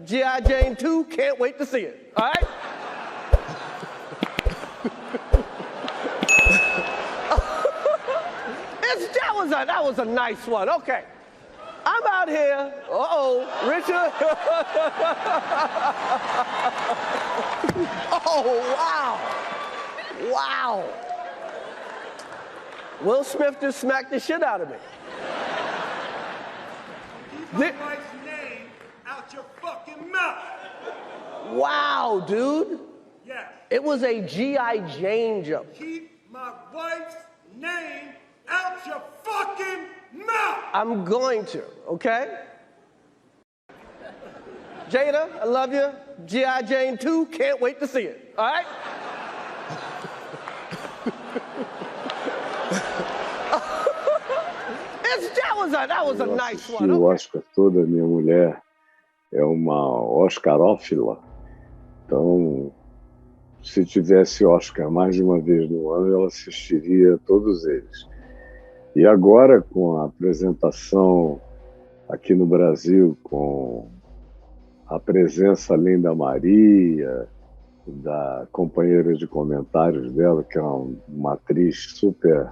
G.I. Jane 2, can't wait to see it. All right? That was a nice one. Okay. I'm out here. Richard. Oh, wow. Wow. Will Smith just smacked the shit out of me. Keep my wife's name out your fucking mouth. Wow, dude. Yes. It was a G.I. Jane joke. Keep my wife's name out your fucking mouth. I'm going to, okay? Jada, I love you. G.I. Jane 2, can't wait to see it. All right? That was a nice one. O Oscar toda, minha mulher é uma Oscarófila. Então, se tivesse Oscar mais de uma vez no ano, ela assistiria todos eles. E agora, com a apresentação aqui no Brasil, com a presença além da Maria, da companheira de comentários dela, que é uma atriz super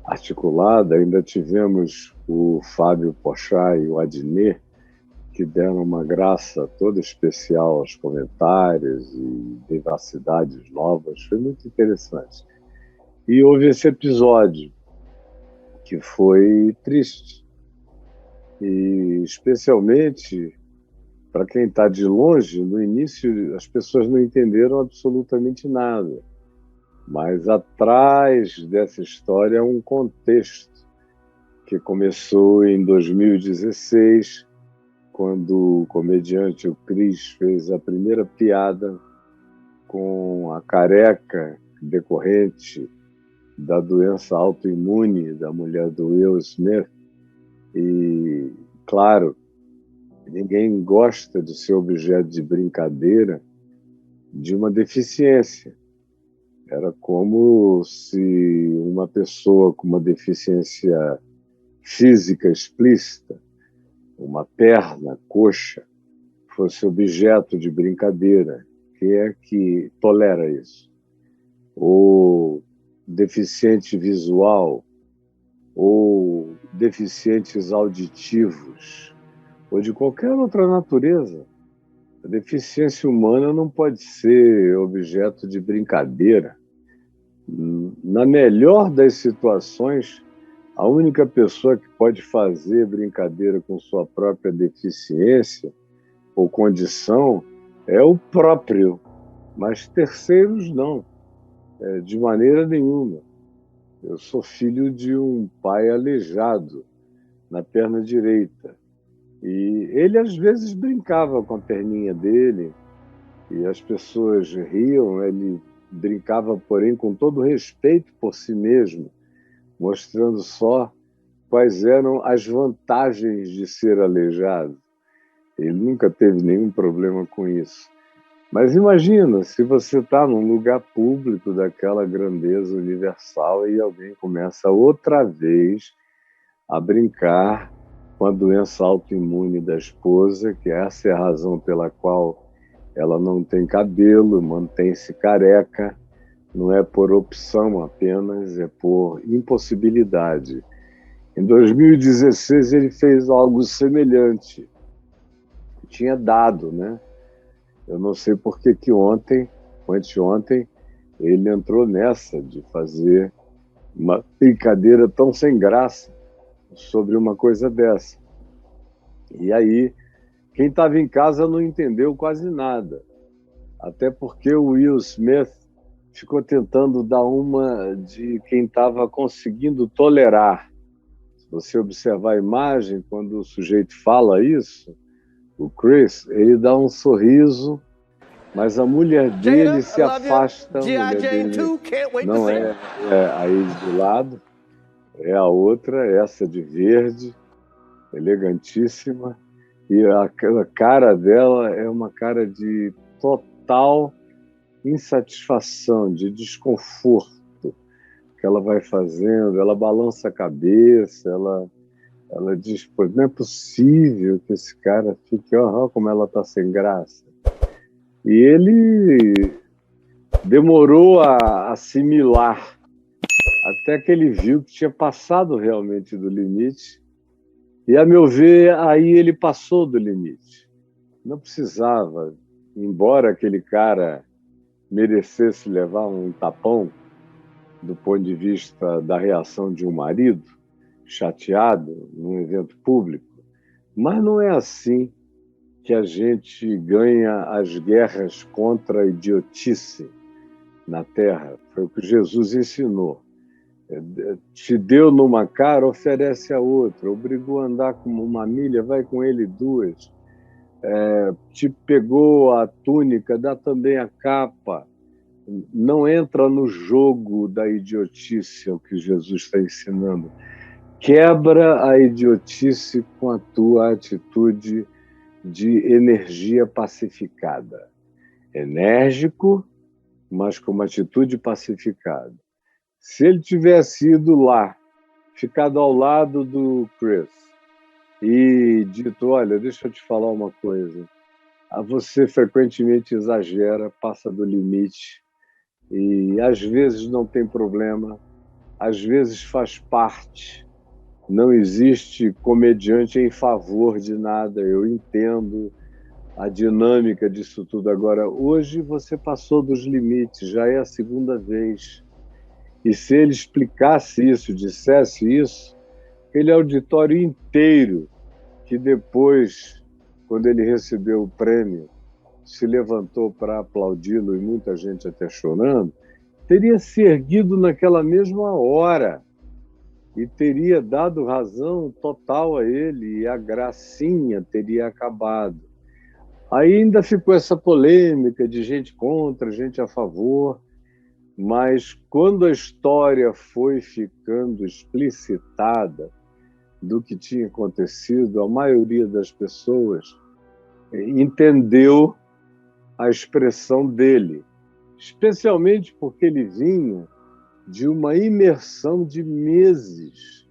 articulada, ainda tivemos o Fábio Porchat e o Adnet, que deram uma graça toda especial aos comentários e vivacidades novas. Foi muito interessante. E houve esse episódio, que foi triste. E especialmente para quem está de longe, no início as pessoas não entenderam absolutamente nada. Mas atrás dessa história é um contexto que começou em 2016, quando o comediante o Chris fez a primeira piada com a careca decorrente da doença autoimune da mulher do Will Smith. E, claro, ninguém gosta de ser objeto de brincadeira de uma deficiência. Era como se uma pessoa com uma deficiência física explícita, uma perna, coxa, fosse objeto de brincadeira. Quem é que tolera isso? Ou deficiente visual, ou deficientes auditivos, ou de qualquer outra natureza. A deficiência humana não pode ser objeto de brincadeira. Na melhor das situações, a única pessoa que pode fazer brincadeira com sua própria deficiência ou condição é o próprio, mas terceiros não, de maneira nenhuma. Eu sou filho de um pai aleijado na perna direita. E ele, às vezes, brincava com a perninha dele e as pessoas riam. Ele brincava, porém, com todo respeito por si mesmo, mostrando só quais eram as vantagens de ser aleijado. Ele nunca teve nenhum problema com isso. Mas imagina, se você está num lugar público daquela grandeza universal e alguém começa outra vez a brincar com a doença autoimune da esposa, que essa é a razão pela qual ela não tem cabelo, mantém-se careca, não é por opção apenas, é por impossibilidade. Em 2016 ele fez algo semelhante. Tinha dado, né? Eu não sei por que ontem, ou anteontem, ele entrou nessa de fazer uma brincadeira tão sem graça sobre uma coisa dessa. E aí, quem estava em casa não entendeu quase nada. Até porque o Will Smith ficou tentando dar uma de quem estava conseguindo tolerar. Se você observar a imagem, quando o sujeito fala isso, o Chris, ele dá um sorriso, mas a mulher dele se afasta, a mulher dele não é aí do lado, é a outra, essa de verde, elegantíssima, e a cara dela é uma cara de total insatisfação, de desconforto que ela vai fazendo, ela balança a cabeça, ela Ela diz, pô, não é possível que esse cara fique, ó, como ela está sem graça. E ele demorou a assimilar, até que ele viu que tinha passado realmente do limite. E, a meu ver, aí ele passou do limite. Não precisava, embora aquele cara merecesse levar um tapão, do ponto de vista da reação de um marido chateado num evento público, mas não é assim que a gente ganha as guerras contra a idiotice na Terra. Foi o que Jesus ensinou. Te deu numa cara, oferece a outra. Obrigou a andar como 1 milha, vai com ele 2. Te pegou a túnica, dá também a capa. Não entra no jogo da idiotice, é o que Jesus está ensinando. Quebra a idiotice com a tua atitude de energia pacificada. Enérgico, mas com uma atitude pacificada. Se ele tivesse ido lá, ficado ao lado do Chris e dito, olha, deixa eu te falar uma coisa, você frequentemente exagera, passa do limite e às vezes não tem problema, às vezes faz parte. Não existe comediante em favor de nada, eu entendo a dinâmica disso tudo. Agora, hoje você passou dos limites, já é a segunda vez. E se ele explicasse isso, dissesse isso, aquele auditório inteiro, que depois, quando ele recebeu o prêmio, se levantou para aplaudi-lo e muita gente até chorando, teria se erguido naquela mesma hora e teria dado razão total a ele e a gracinha teria acabado. Ainda ficou essa polêmica de gente contra, gente a favor, mas quando a história foi ficando explicitada do que tinha acontecido, a maioria das pessoas entendeu a expressão dele, especialmente porque ele vinha de uma imersão de meses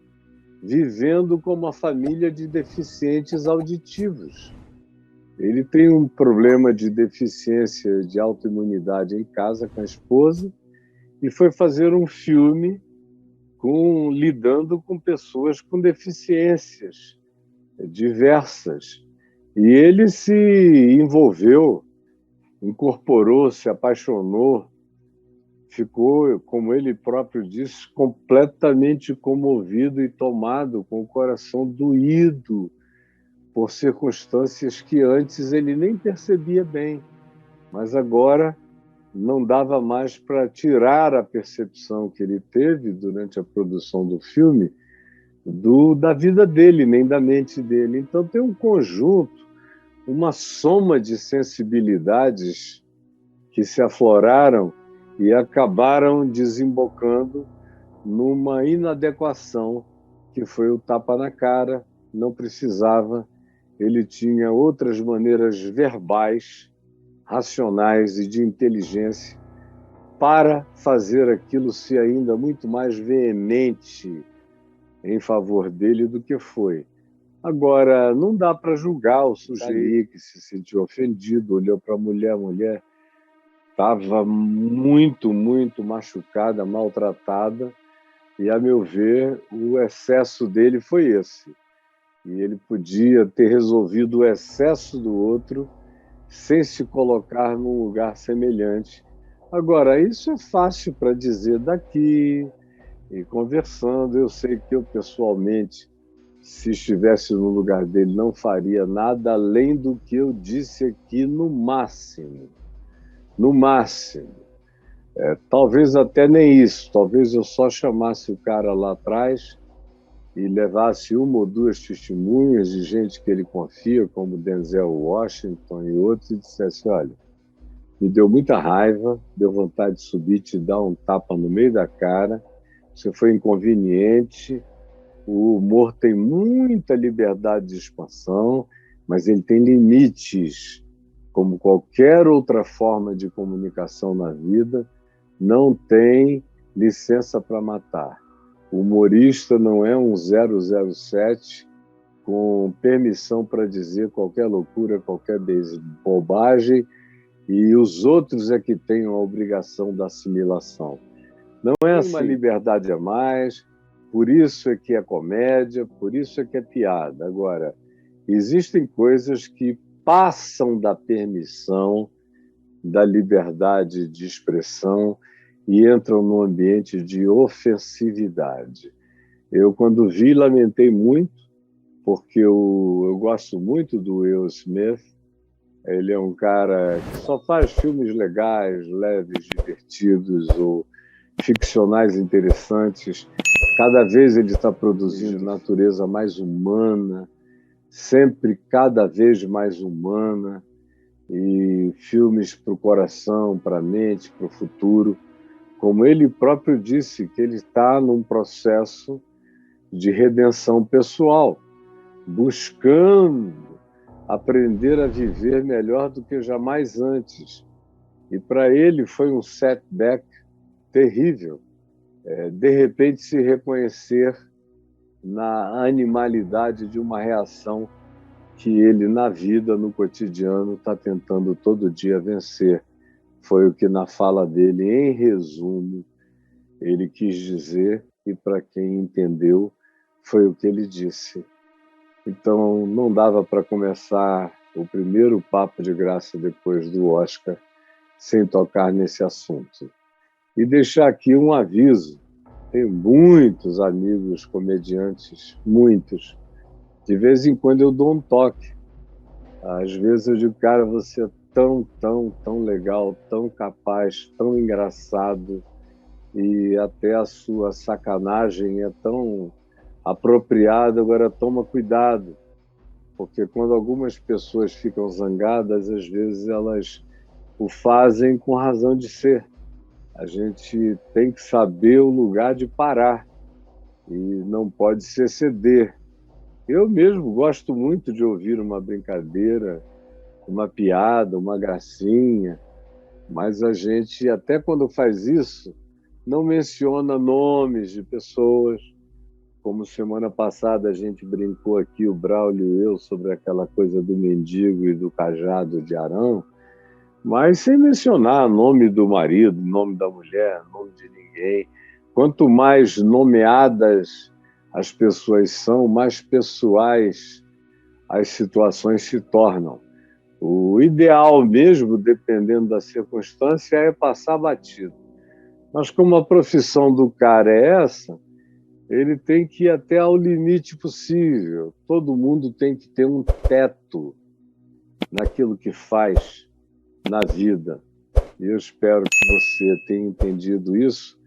vivendo com uma família de deficientes auditivos. Ele tem um problema de deficiência de autoimunidade em casa com a esposa e foi fazer um filme lidando com pessoas com deficiências diversas. E ele se envolveu, incorporou, se apaixonou, ficou, como ele próprio disse, completamente comovido e tomado, com o coração doído por circunstâncias que antes ele nem percebia bem, mas agora não dava mais para tirar a percepção que ele teve durante a produção do filme da vida dele, nem da mente dele. Então tem um conjunto, uma soma de sensibilidades que se afloraram e acabaram desembocando numa inadequação que foi o tapa na cara. Não precisava, ele tinha outras maneiras verbais, racionais e de inteligência para fazer aquilo ser ainda muito mais veemente em favor dele do que foi. Agora, não dá para julgar o sujeito que se sentiu ofendido, olhou para a mulher estava muito, muito machucada, maltratada, e, a meu ver, o excesso dele foi esse. E ele podia ter resolvido o excesso do outro sem se colocar num lugar semelhante. Agora, isso é fácil para dizer daqui, e conversando. Eu sei que eu, pessoalmente, se estivesse no lugar dele, não faria nada além do que eu disse aqui, no máximo. No máximo. Talvez até nem isso. Talvez eu só chamasse o cara lá atrás e levasse 1 ou 2 testemunhas de gente que ele confia, como Denzel Washington e outros, e dissesse, olha, me deu muita raiva, deu vontade de subir, te dar um tapa no meio da cara, você foi inconveniente, o humor tem muita liberdade de expansão, mas ele tem limites, como qualquer outra forma de comunicação na vida, não tem licença para matar. O humorista não é um 007 com permissão para dizer qualquer loucura, qualquer bobagem, e os outros é que têm a obrigação da assimilação. Não é assim. Uma liberdade a mais, por isso é que é comédia, por isso é que é piada. Agora, existem coisas que passam da permissão, da liberdade de expressão e entram no ambiente de ofensividade. Eu, quando vi, lamentei muito, porque eu gosto muito do Will Smith. Ele é um cara que só faz filmes legais, leves, divertidos ou ficcionais interessantes. Cada vez ele está produzindo natureza mais humana, sempre cada vez mais humana, e filmes para o coração, para a mente, para o futuro. Como ele próprio disse, que ele está num processo de redenção pessoal, buscando aprender a viver melhor do que jamais antes. E para ele foi um setback terrível, de repente se reconhecer na animalidade de uma reação que ele, na vida, no cotidiano, está tentando todo dia vencer. Foi o que, na fala dele, em resumo, ele quis dizer, e para quem entendeu, foi o que ele disse. Então, não dava para começar o primeiro Papo de Graça depois do Oscar sem tocar nesse assunto. E deixar aqui um aviso. Tenho muitos amigos comediantes, muitos. De vez em quando eu dou um toque. Às vezes eu digo, cara, você é tão legal, tão capaz, tão engraçado, e até a sua sacanagem é tão apropriada. Agora toma cuidado, porque quando algumas pessoas ficam zangadas, às vezes elas o fazem com razão de ser. A gente tem que saber o lugar de parar e não pode se exceder. Eu mesmo gosto muito de ouvir uma brincadeira, uma piada, uma gracinha, mas a gente, até quando faz isso, não menciona nomes de pessoas. Como semana passada a gente brincou aqui, o Braulio e eu, sobre aquela coisa do mendigo e do cajado de Arão, mas sem mencionar nome do marido, nome da mulher, nome de ninguém. Quanto mais nomeadas as pessoas são, mais pessoais as situações se tornam. O ideal mesmo, dependendo da circunstância, é passar batido. Mas como a profissão do cara é essa, ele tem que ir até ao limite possível. Todo mundo tem que ter um teto naquilo que faz na vida. E eu espero que você tenha entendido isso